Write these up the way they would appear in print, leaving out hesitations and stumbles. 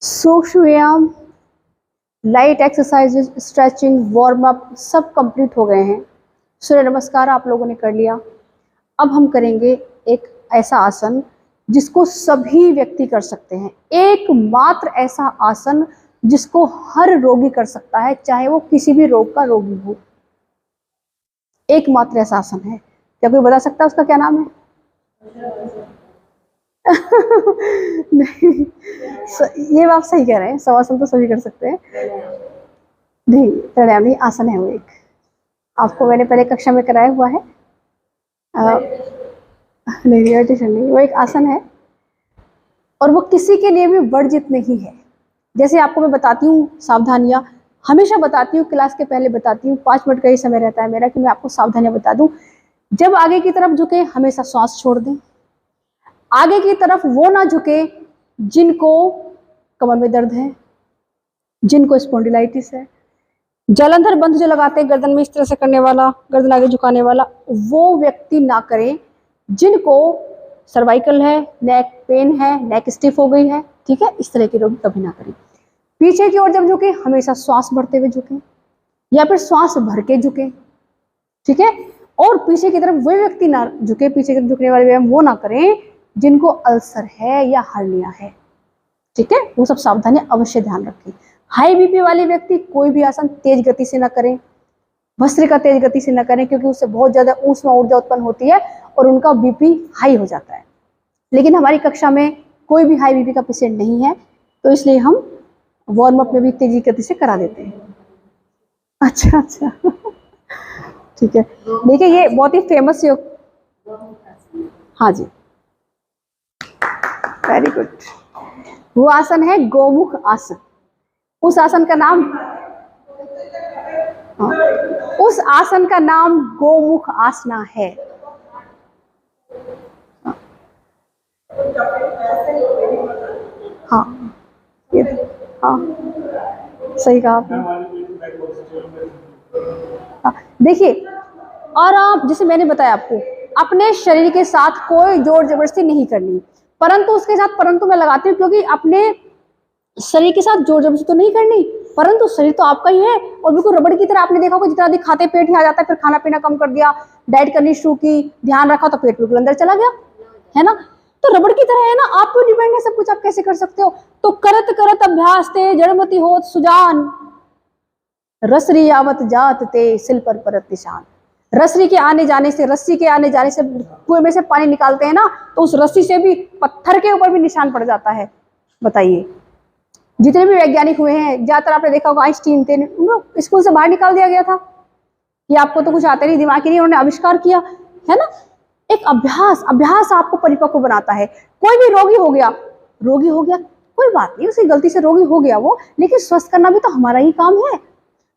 सूक्ष्म व्यायाम, light exercises, stretching, warm up सब कंप्लीट हो गए हैं। सूर्य नमस्कार आप लोगों ने कर लिया। अब हम करेंगे एक ऐसा आसन जिसको सभी व्यक्ति कर सकते हैं, एकमात्र ऐसा आसन जिसको हर रोगी कर सकता है, चाहे वो किसी भी रोग का रोगी हो। एकमात्र ऐसा आसन है। क्या कोई बता सकता है उसका क्या नाम है? नहीं, ये आप सही कह रहे हैं, सब आसन तो सभी कर सकते हैं। नहीं, प्राणायाम नहीं, आसन है वो एक। आपको मैंने पहले कक्षा में कराया हुआ है। नहीं, मेडिटेशन नहीं, वो एक आसन है और वो किसी के लिए भी वर्जित नहीं है। जैसे आपको मैं बताती हूँ सावधानियाँ, हमेशा बताती हूँ, क्लास के पहले बताती हूँ, 5 मिनट का ही समय रहता है मेरा कि मैं आपको सावधानियाँ बता दूँ। जब आगे की तरफ झुके हमेशा श्वास छोड़ दें। आगे की तरफ वो ना झुके जिनको कमर में दर्द है, जिनको स्पॉन्डिलाइटिस है, जलंधर बंध जो लगाते हैं गर्दन में इस तरह से करने वाला, गर्दन आगे झुकाने वाला, वो व्यक्ति ना करें। जिनको सर्वाइकल है, नेक पेन है, नेक स्टिफ हो गई है, ठीक है, इस तरह के रोग कभी ना करें। पीछे की ओर जब झुके हमेशा श्वास भरते हुए झुके या फिर श्वास भर के झुके, ठीक है। और पीछे की तरफ वो व्यक्ति ना झुके, पीछे की तरफ झुकने वाले व्यायाम वो ना करें जिनको अल्सर है या हर्निया है, ठीक है। वो सब सावधानी अवश्य ध्यान रखें। हाई बीपी वाले व्यक्ति कोई भी आसन तेज गति से ना करें, भस्त्रिका तेज गति से ना करें, क्योंकि उससे बहुत ज्यादा ऊष्मा ऊर्जा उत्पन्न होती है और उनका बीपी हाई हो जाता है। लेकिन हमारी कक्षा में कोई भी हाई बीपी का पेशेंट नहीं है, तो इसलिए हम वार्म अप में भी तेजी गति से करा देते हैं। अच्छा, ठीक है। देखिए ये बहुत ही फेमस योग, हाँ जी, वेरी गुड। वो आसन है गोमुख आसन। उस आसन का नाम, हाँ, उस आसन का नाम गोमुख आसना है। हाँ, हाँ, सही कहा आपने। हाँ, देखिए, और आप जैसे मैंने बताया आपको, अपने शरीर के साथ कोई जोर जबरदस्ती नहीं करनी, परंतु उसके साथ परंतु मैं लगाती हूँ, क्योंकि अपने शरीर के साथ जोर जबरदस्ती तो नहीं करनी, परंतु शरीर तो आपका ही है। और बिल्कुल रबड़ की तरह आपने देखा होगा, जितना अधिक खाते पेट ही आ जाता है, फिर खाना पीना कम कर दिया, डाइट करनी शुरू की, ध्यान रखा तो पेट बिल्कुल अंदर चला गया, है ना। तो रबड़ की तरह है ना, आप पे डिपेंड है सब कुछ, आप कैसे कर सकते हो। तो करत करत अभ्यास ते जड़मति होत सुजान, रसरी यावत जात ते सिल पर परत निशान। रसरी के आने जाने से, रस्सी के आने जाने से कुएं में से पानी निकालते हैं ना, तो उस रस्सी से भी पत्थर के ऊपर भी निशान पड़ जाता है। बताइए, जितने भी वैज्ञानिक हुए हैं, ज्यादातर आपने देखा होगा आइंस्टीन थे, उनको स्कूल से बाहर निकाल दिया गया था कि आपको तो कुछ आता नहीं, दिमाग ही नहीं, उन्होंने आविष्कार किया, है ना। एक अभ्यास आपको परिपक्व बनाता है। कोई भी रोगी हो गया कोई बात नहीं, उसकी गलती से रोगी हो गया वो, लेकिन स्वस्थ करना भी तो हमारा ही काम है।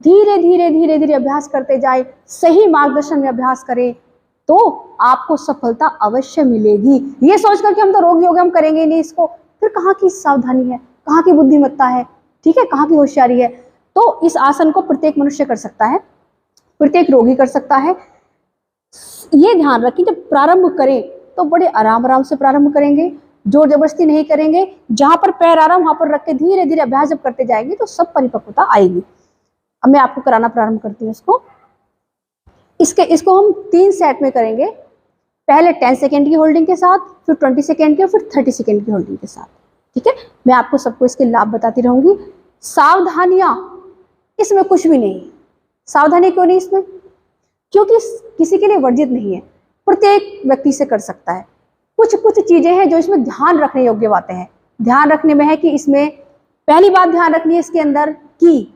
धीरे धीरे अभ्यास करते जाए, सही मार्गदर्शन में अभ्यास करें तो आपको सफलता अवश्य मिलेगी। ये सोचकर कि हम तो रोगी हो गए, हम करेंगे नहीं इसको, फिर कहाँ की सावधानी है, कहाँ की बुद्धिमत्ता है, ठीक है, कहाँ की होशियारी है। तो इस आसन को प्रत्येक मनुष्य कर सकता है, प्रत्येक रोगी कर सकता है। ये ध्यान रखें, जब प्रारंभ करें तो बड़े आराम से प्रारंभ करेंगे, जोर जबरदस्ती नहीं करेंगे। जहां पर पैर आ रहा वहां पर रख के धीरे धीरे अभ्यास जब करते जाएंगे तो सब परिपक्वता आएगी। अब मैं आपको कराना प्रारंभ करती हूँ इसको हम 3 सेट में करेंगे। पहले 10 सेकेंड की होल्डिंग के साथ, फिर 20 सेकेंड के, फिर 30 सेकेंड की होल्डिंग के साथ, ठीक है। मैं आपको सबको इसके लाभ बताती रहूंगी। सावधानियां इसमें कुछ भी नहीं। सावधानी क्यों नहीं इसमें? क्योंकि किसी के लिए वर्जित नहीं है, प्रत्येक व्यक्ति से कर सकता है। कुछ चीजें हैं जो इसमें ध्यान रखने योग्य बातें हैं। ध्यान रखने में है कि इसमें पहली बात ध्यान रखनी है इसके अंदर कि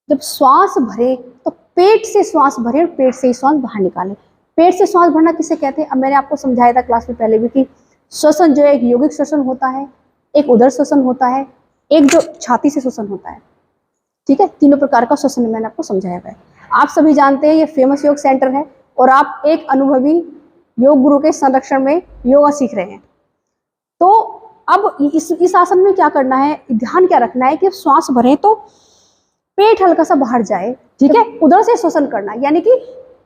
जब श्वास भरे तो पेट से श्वास भरे और पेट से ही श्वास बाहर निकाले। पेट से श्वास भरना किसे कहते हैं? अब मैंने आपको समझाया था क्लास में पहले भी कि श्वसन जो है एक यौगिक श्वसन होता है, एक उदर श्वसन होता है, एक जो छाती से श्वसन होता है, ठीक है। तीनों प्रकार का श्वसन मैंने आपको समझाया है। आप सभी जानते हैं ये फेमस योग सेंटर है और आप एक अनुभवी योग गुरु के संरक्षण में योगा सीख रहे हैं। तो अब इस आसन में क्या करना है, ध्यान क्या रखना है कि श्वास भरे तो पेट हल्का सा बाहर जाए, ठीक है। उधर से श्वसन करना है, यानी कि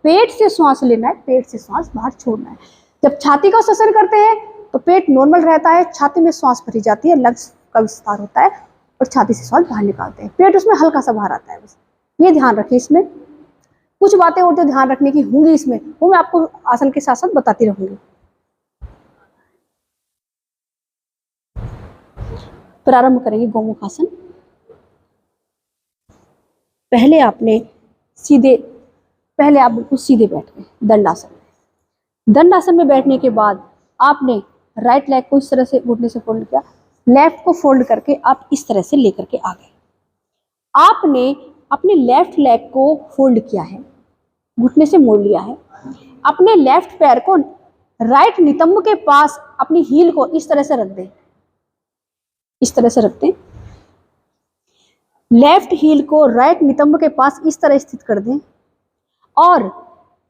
पेट से श्वास लेना है, पेट से श्वास बाहर छोड़ना है। जब छाती का श्वसन करते हैं तो पेट नॉर्मल रहता है, छाती में श्वास भरी जाती है, लंग्स का विस्तार होता है और छाती से श्वास बाहर निकालते हैं। पेट उसमें हल्का सा बाहर आता है, बस ये ध्यान रखिए। इसमें कुछ बातें और जो ध्यान रखने की होंगी इसमें, वो मैं आपको आसन के साथ साथ बताती रहूंगी। प्रारंभ करेंगे गोमुख आसन। पहले आप बिल्कुल सीधे बैठ गए दंडासन में। दंडासन में बैठने के बाद आपने राइट लेग को इस तरह से घुटने से फोल्ड किया, लेफ्ट को फोल्ड करके आप इस तरह से लेकर के आ गए। आपने अपने लेफ्ट लेग को फोल्ड किया है, घुटने से मोड़ लिया है। अपने लेफ्ट पैर को राइट नितंब के पास अपनी हील को इस तरह से रख दें, इस तरह से रख दें। लेफ्ट हील को राइट नितंब के पास इस तरह स्थित कर दें और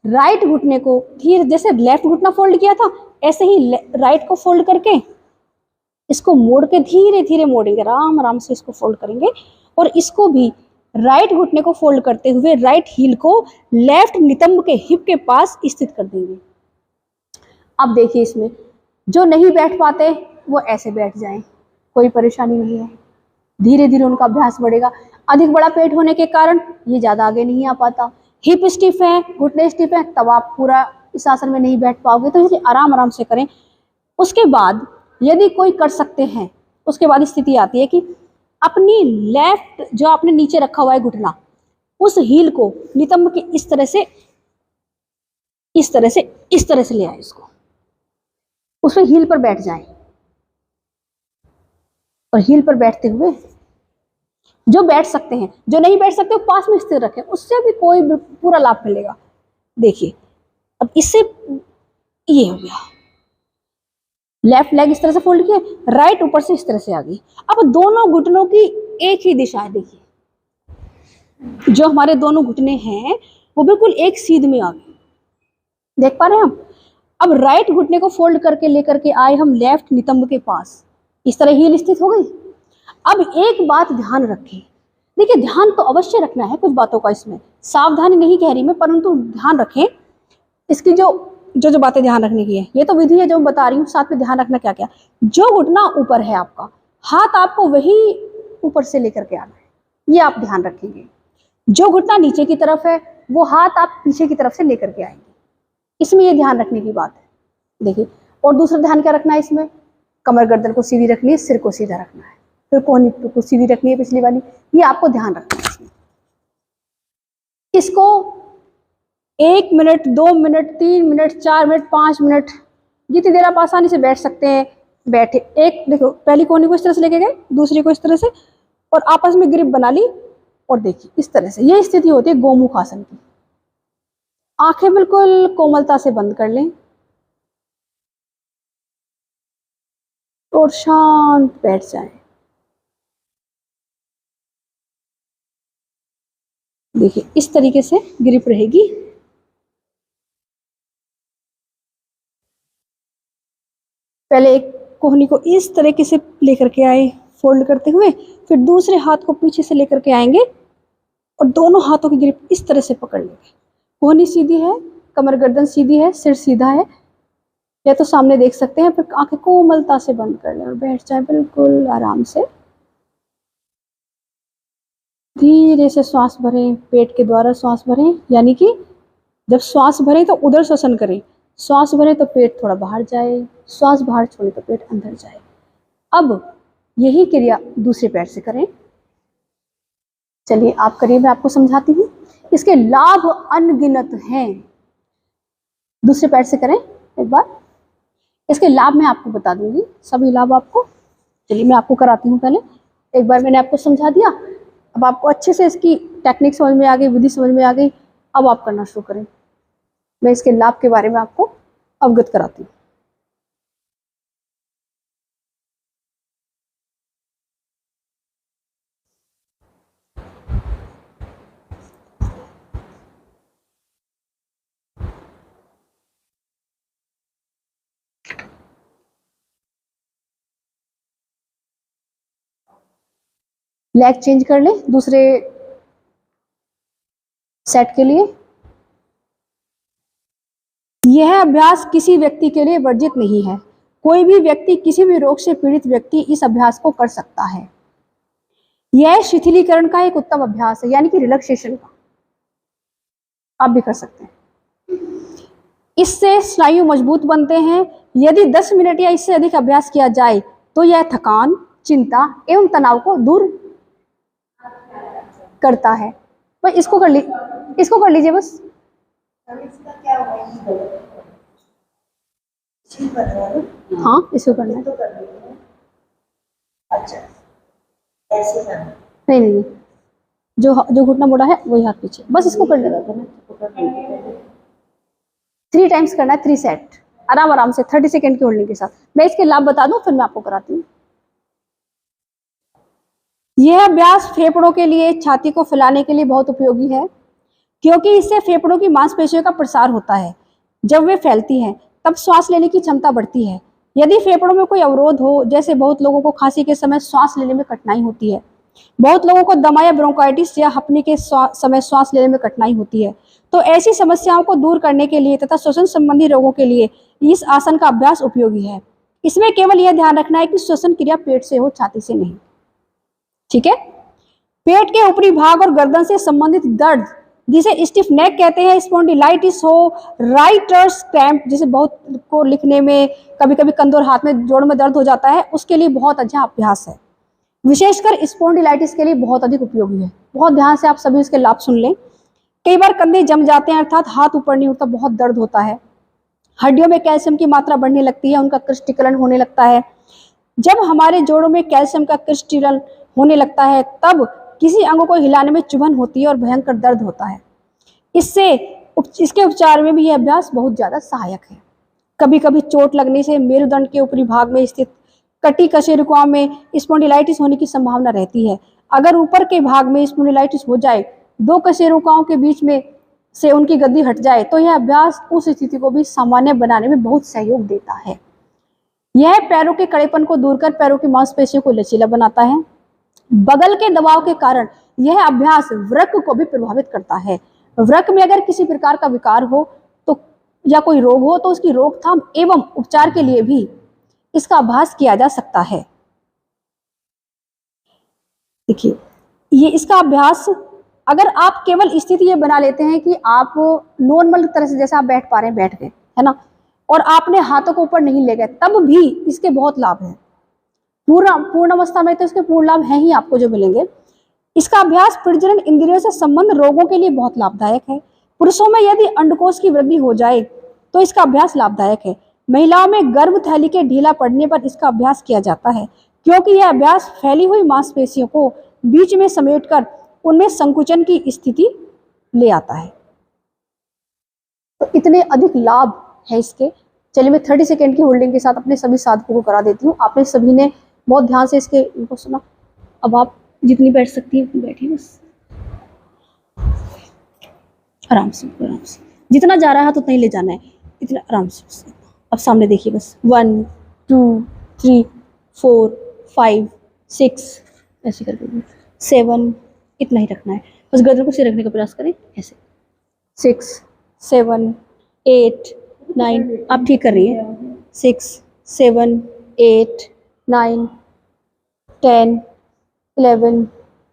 राइट घुटने को धीरे, जैसे लेफ्ट घुटना फोल्ड किया था ऐसे ही राइट को फोल्ड करके इसको मोड़ के धीरे धीरे मोड़ेंगे, आराम आराम से इसको फोल्ड करेंगे और इसको भी राइट घुटने को फोल्ड करते हुए राइट हील को लेफ्ट नितंब के हिप के पास स्थित कर देंगे। अब देखिए, इसमें जो नहीं बैठ पाते वो ऐसे बैठ जाएं, कोई परेशानी नहीं है। धीरे धीरे उनका अभ्यास बढ़ेगा। अधिक बड़ा पेट होने के कारण ये ज़्यादा आगे नहीं आ पाता। हिप स्टिफ है, घुटने स्टिफ है, तब आप पूरा इस आसन में नहीं बैठ पाओगे, तो इसलिए आराम आराम से करें। उसके बाद यदि कोई कर सकते हैं, उसके बाद स्थिति आती है कि अपनी लेफ्ट जो आपने नीचे रखा हुआ है घुटना, उस हील को नितंब के इस तरह से ले आए, इसको उसमें हील पर बैठ जाएं और हील पर बैठते हुए जो बैठ सकते हैं, जो नहीं बैठ सकते वो पास में स्थिर रखें, उससे भी कोई पूरा लाभ मिलेगा। देखिए, अब इससे ये हो गया, लेफ्ट लेग इस तरह से फोल्ड किया, राइट ऊपर से इस तरह से आ गई। अब दोनों घुटनों की एक ही दिशा है। देखिए, जो हमारे दोनों घुटने हैं वो बिल्कुल एक सीध में आ गए, देख पा रहे हैं हम। अब राइट घुटने को फोल्ड करके लेकर के आए हम लेफ्ट नितंब के पास, इस तरह हील स्थित हो गई। अब एक बात ध्यान रखें, देखिए ध्यान तो अवश्य रखना है कुछ बातों का, इसमें सावधानी नहीं कह रही मैं, परंतु ध्यान रखें इसकी जो बातें ध्यान रखने की है। ये तो विधि है जो मैं बता रही हूँ, साथ में ध्यान रखना क्या क्या। जो घुटना ऊपर है आपका, हाथ आपको वही ऊपर से लेकर के आना है, ये आप ध्यान रखेंगे। जो घुटना नीचे की तरफ है वो हाथ आप पीछे की तरफ से लेकर के आएंगे, इसमें ये ध्यान रखने की बात है। देखिए, और दूसरा ध्यान क्या रखना है इसमें, कमर गर्दन को सीधी रखनी है, सिर को सीधा रखना है, फिर कोहनी को सीधी रखनी है पिछली वाली, ये आपको ध्यान रखना है इसमें। इसको 1 minute, 2 minute, 3 minute, 4 minute, 5 minute, जितनी देर आप आसानी से बैठ सकते हैं बैठे। एक देखो, पहली कोहनी को इस तरह से लेके गए, दूसरी को इस तरह से, और आपस में ग्रिप बना ली, और देखिए इस तरह से ये स्थिति होती है गोमुख आसन की। आंखें बिल्कुल कोमलता से बंद कर लें और शांत बैठ जाएं। देखिए इस तरीके से ग्रिप रहेगी। पहले एक कोहनी को इस तरीके से लेकर के आए फोल्ड करते हुए, फिर दूसरे हाथ को पीछे से लेकर के आएंगे और दोनों हाथों की ग्रिप इस तरह से पकड़ लेंगे। कोहनी सीधी है, कमर गर्दन सीधी है, सिर सीधा है, या तो सामने देख सकते हैं, फिर आंखें कोमलता से बंद कर लें और बैठ जाए बिल्कुल आराम से। धीरे से श्वास भरें, पेट के द्वारा श्वास भरें, यानी कि जब श्वास भरें तो उदर श्वसन करें, श्वास भरें तो पेट थोड़ा बाहर जाए, श्वास बाहर छोड़े तो पेट अंदर जाए। अब यही क्रिया दूसरे पैर से करें। चलिए आप करिए, मैं आपको समझाती हूँ। इसके लाभ अनगिनत हैं। दूसरे पैर से करें एक बार, इसके लाभ मैं आपको बता दूंगी, सभी लाभ आपको। चलिए मैं आपको कराती हूँ। पहले एक बार मैंने आपको समझा दिया, अब आपको अच्छे से इसकी टेक्निक समझ में आ गई, विधि समझ में आ गई, अब आप करना शुरू करें। मैं इसके लाभ के बारे में आपको अवगत कराती हूँ। लेग चेंज कर लें दूसरे सेट के लिए। यह अभ्यास किसी व्यक्ति के लिए वर्जित नहीं है। कोई भी व्यक्ति, किसी भी रोग से पीड़ित व्यक्ति इस अभ्यास को कर सकता है। यह शिथिलीकरण का एक उत्तम अभ्यास है, यानी कि रिलैक्सेशन का। आप भी कर सकते हैं। इससे स्नायु मजबूत बनते हैं। यदि 10 मिनट या इससे अधिक अभ्यास किया जाए तो यह थकान, चिंता एवं तनाव को दूर करता है। बस इसको कर लीजिए बस। हाँ, इसको करना है। अच्छा, ऐसे करना। नहीं, जो घुटना मोड़ा है वही हाथ पीछे, बस इसको कर लेगा। 3 टाइम्स करना है, 3 सेट, आराम से 30 सेकेंड की होल्डिंग के साथ। मैं इसके लाभ बता दूं फिर मैं आपको कराती हूँ। यह अभ्यास फेफड़ों के लिए, छाती को फैलाने के लिए बहुत उपयोगी है, क्योंकि इससे फेफड़ों की मांसपेशियों का प्रसार होता है। जब वे फैलती हैं तब श्वास लेने की क्षमता बढ़ती है। यदि फेफड़ों में कोई अवरोध हो, जैसे बहुत लोगों को खांसी के समय श्वास लेने में कठिनाई होती है, बहुत लोगों को दमा या ब्रोंकाइटिस या हपनी के समय श्वास लेने में कठिनाई होती है, तो ऐसी समस्याओं को दूर करने के लिए तथा श्वसन संबंधी रोगों के लिए इस आसन का अभ्यास उपयोगी है। इसमें केवल यह ध्यान रखना है कि श्वसन क्रिया पेट से हो, छाती से नहीं। ठीक है। पेट के ऊपरी भाग और गर्दन से संबंधित दर्द, जिसे स्टिफ नेक कहते हैं, स्पॉन्डिलाइटिस हो, राइटर्स क्रैम्प, जिसे बहुत को लिखने में कभी कभी कंधों और हाथ में, जोड़ में दर्द हो जाता है, उसके लिए बहुत अच्छा अभ्यास है। विशेषकर स्पॉन्डिलाइटिस के लिए बहुत अधिक उपयोगी है। बहुत ध्यान से आप सभी इसके लाभ सुन लें। कई बार कंधे जम जाते हैं, अर्थात हाथ ऊपर नहीं उठता, बहुत दर्द होता है। हड्डियों में कैल्शियम की मात्रा बढ़ने लगती है, उनका क्रिस्टलीकरण होने लगता है। जब हमारे जोड़ों में कैल्शियम का क्रिस्टलीकरण होने लगता है तब किसी अंग को हिलाने में चुभन होती है और भयंकर दर्द होता है। इसके उपचार में भी यह अभ्यास बहुत ज्यादा सहायक है। कभी कभी चोट लगने से मेरुदंड के ऊपरी भाग में स्थित कटी कशेरुकाओं में स्पॉन्डिलाइटिस होने की संभावना रहती है। अगर ऊपर के भाग में स्पॉन्डिलाइटिस हो जाए, 2 कशेरुकाओं के बीच में से उनकी गद्दी हट जाए, तो यह अभ्यास उस स्थिति को भी सामान्य बनाने में बहुत सहयोग देता है। यह पैरों के कड़ेपन को दूर कर पैरों की मांसपेशियों को लचीला बनाता है। बगल के दबाव के कारण यह अभ्यास वृक्क को भी प्रभावित करता है। वृक्क में अगर किसी प्रकार का विकार हो तो या कोई रोग हो तो उसकी रोकथाम एवं उपचार के लिए भी इसका अभ्यास किया जा सकता है। देखिए, ये इसका अभ्यास, अगर आप केवल स्थिति ये बना लेते हैं कि आप नॉर्मल तरह से जैसे आप बैठ पा रहे हैं, बैठ गए, है ना, और आपने हाथों को ऊपर नहीं ले गए, तब भी इसके बहुत लाभ हैं। पूर्ण अवस्था में तो इसके पूर्ण लाभ हैं ही आपको जो मिलेंगे। इसका अभ्यास प्रजनन इंद्रियों से संबंध रोगों के लिए बहुत लाभदायक है। पुरुषों में यदि अंडकोश की वृद्धि हो जाए तो इसका अभ्यास लाभदायक है। महिलाओं में गर्भ थैली के ढीला पड़ने पर इसका अभ्यास किया जाता है, क्योंकि यह अभ्यास फैली हुई मांसपेशियों को बीच में समेटकर उनमें संकुचन की स्थिति ले आता है। तो इतने अधिक लाभ है इसके। चलिए मैं 30 सेकेंड की होल्डिंग के साथ अपने सभी साधकों को करा देती हूँ। आपने सभी ने बहुत ध्यान से इनको सुना। अब आप जितनी बैठ सकती है उतनी बैठिए, बस आराम से, जितना जा रहा है तो उतना ही ले जाना है, इतना आराम से बस। अब सामने देखिए, बस 1 2 3 4 5 6 ऐसे करके 7, इतना ही रखना है बस। गर्दन को सिर रखने का प्रयास करें ऐसे। 6 7 8 9, आप ठीक कर रही हैं। 6 7 8 9 10 11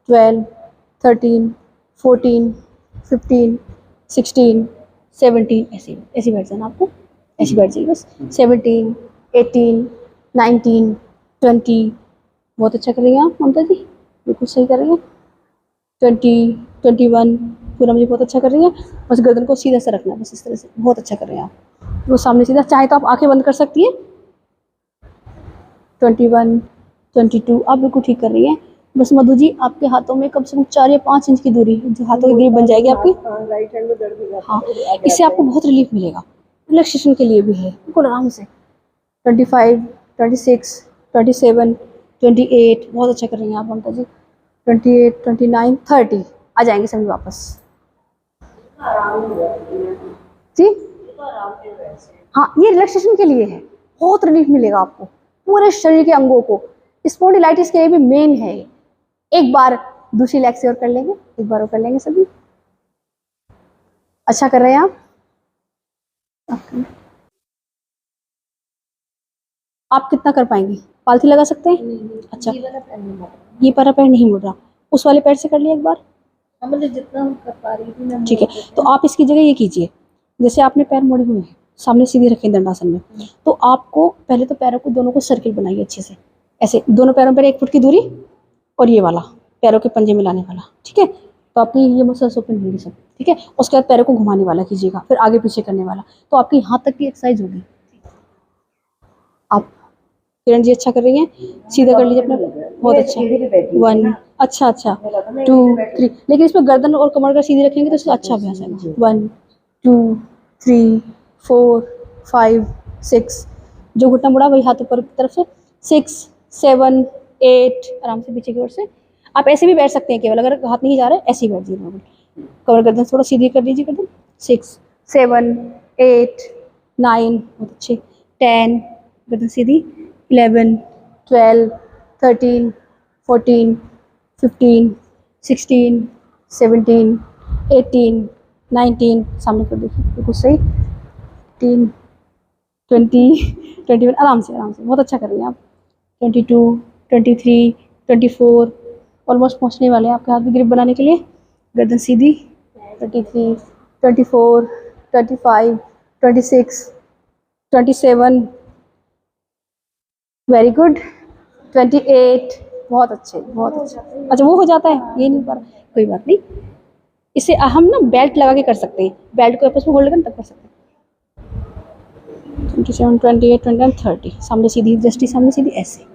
12 13 14 15 16 17, ऐसे बैठ जाना आपको, ऐसे बैठ जाइए बस। 17 18 19 20, बहुत अच्छा कर रही हैं आप ममता जी, बिल्कुल सही कर रही हैं। 20 21, पूरा मुझे बहुत अच्छा कर रही हैं। बस गर्दन को सीधा सा रखना, बस इस तरह से, बहुत अच्छा कर रहे हैं आप। वो सामने सीधा, चाहे तो आप आंखें बंद कर सकती हैं। 21 22, आप बिल्कुल ठीक कर रही हैं। बस मधु जी, आपके हाथों में कम से कम 4 या 5 इंच की दूरी, जो हाथों की ग्रिप बन जाएगी आपकी। राइट हैंड में दर्द हो जाता है। हाँ, इससे आपको बहुत रिलीफ मिलेगा। रिलैक्सेशन के लिए भी है, बिल्कुल आराम से। 25 26 27 28, बहुत अच्छा कर रही हैं आप ममता जी। 28 29 30, आ जाएंगे सभी वापस जी। हाँ, ये रिलैक्सेशन के लिए है, बहुत रिलीफ मिलेगा आपको पूरे शरीर के अंगों को। स्पॉन्डिलाइटिस के लिए भी मेन है। एक बार दूसरी लेग से और कर लेंगे, एक बार और कर लेंगे सभी। अच्छा कर रहे हैं आप। आप कितना कर पाएंगी? पालथी लगा सकते हैं? नहीं, अच्छा, ये वाला पैर नहीं मुड़ रहा। ये वाला पैर नहीं मुड़ रहा, उस वाले पैर से कर लिया एक बार। हाँ, मतलब जितना हम कर पा रही थी मैं ठीक है, मोड़ देती तो आप इसकी जगह ये कीजिए, जैसे आपने पैर मोड़े हुए हैं, सामने सीधे रखें दंडासन में, तो आपको पहले तो पैरों को दोनों को सर्किल बनाइए अच्छे से, ऐसे दोनों पैरों पर 1 फुट की दूरी, और ये वाला पैरों के पंजे मिलाने वाला, ठीक है। तो आपकी ये मसल्स ओपन होंगी सब, ठीक है। उसके बाद पैरों को घुमाने वाला कीजिएगा, फिर आगे पीछे करने वाला, तो आपकी यहाँ तक की एक्सरसाइज होगी। आप किरण जी अच्छा कर रही हैं, सीधा कर लीजिए अपना, बहुत अच्छा। 1, अच्छा अच्छा, 2, 3, लेकिन इसमें गर्दन और कमर का सीधी रखेंगे तो इससे अच्छा अभ्यास आएगा। 1, 2, 3, 4, 5, 6, जो घुटना मुड़ा वही हाथ ऊपर की तरफ से, 6, 7, 8, आराम से पीछे की ओर से। आप ऐसे भी बैठ सकते हैं, केवल अगर हाथ नहीं जा रहा है ऐसे ही बैठ जाइए नॉर्मल, कमर गर्दन थोड़ा सीधी कर दीजिए गर्दन। 6, 7, 8, 9, बहुत अच्छे, 10, गर्दन सीधी, 11, 12, 13, 14, 15, 16, 17, 18, 19, सामने कर देखिए बिल्कुल सही, 18, 20, 21, आराम से बहुत अच्छा कर रही हैं आप। 22, 23, 24, ऑलमोस्ट पहुंचने वाले हैं आपके हाथ में ग्रिप बनाने के लिए, गर्दन सीधी। 23, 24, 25, 26, 27, वेरी गुड, 28, बहुत अच्छे बहुत अच्छे। अच्छा वो हो जाता है, ये नहीं पा रहा, कोई बात नहीं, इसे हम ना बेल्ट लगा के कर सकते हैं, बेल्ट को आपस में होल्ड करके तब कर सकते हैं। 27, 28, 29, 30, सामने सीधी दृष्टि, सामने सीधी, ऐसे।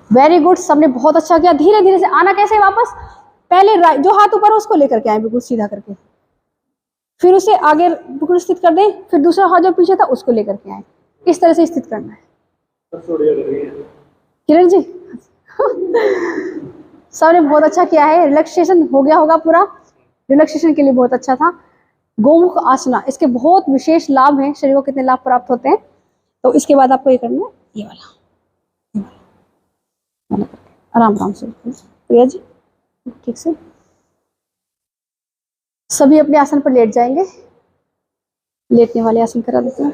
वेरी गुड, सबने बहुत अच्छा किया। धीरे धीरे से आना कैसे वापस, पहले जो हाथ ऊपर है उसको लेकर के आए बिल्कुल सीधा करके, फिर उसे आगे बिल्कुल स्थित कर दें, फिर दूसरा हाथ जो पीछे था उसको लेकर के आए, इस तरह से स्थित करना है। किरण जी सबने बहुत अच्छा किया है, रिलैक्सेशन हो गया होगा पूरा, रिलैक्सेशन के लिए बहुत अच्छा था। गोमुख आसना, इसके बहुत विशेष लाभ हैं, शरीर को कितने लाभ प्राप्त होते हैं, तो इसके बाद आपको ये करना है, ये वाला आराम आराम से प्रिया जी, ठीक से। सभी अपने आसन पर लेट जाएंगे, लेटने वाले आसन करा देते हैं।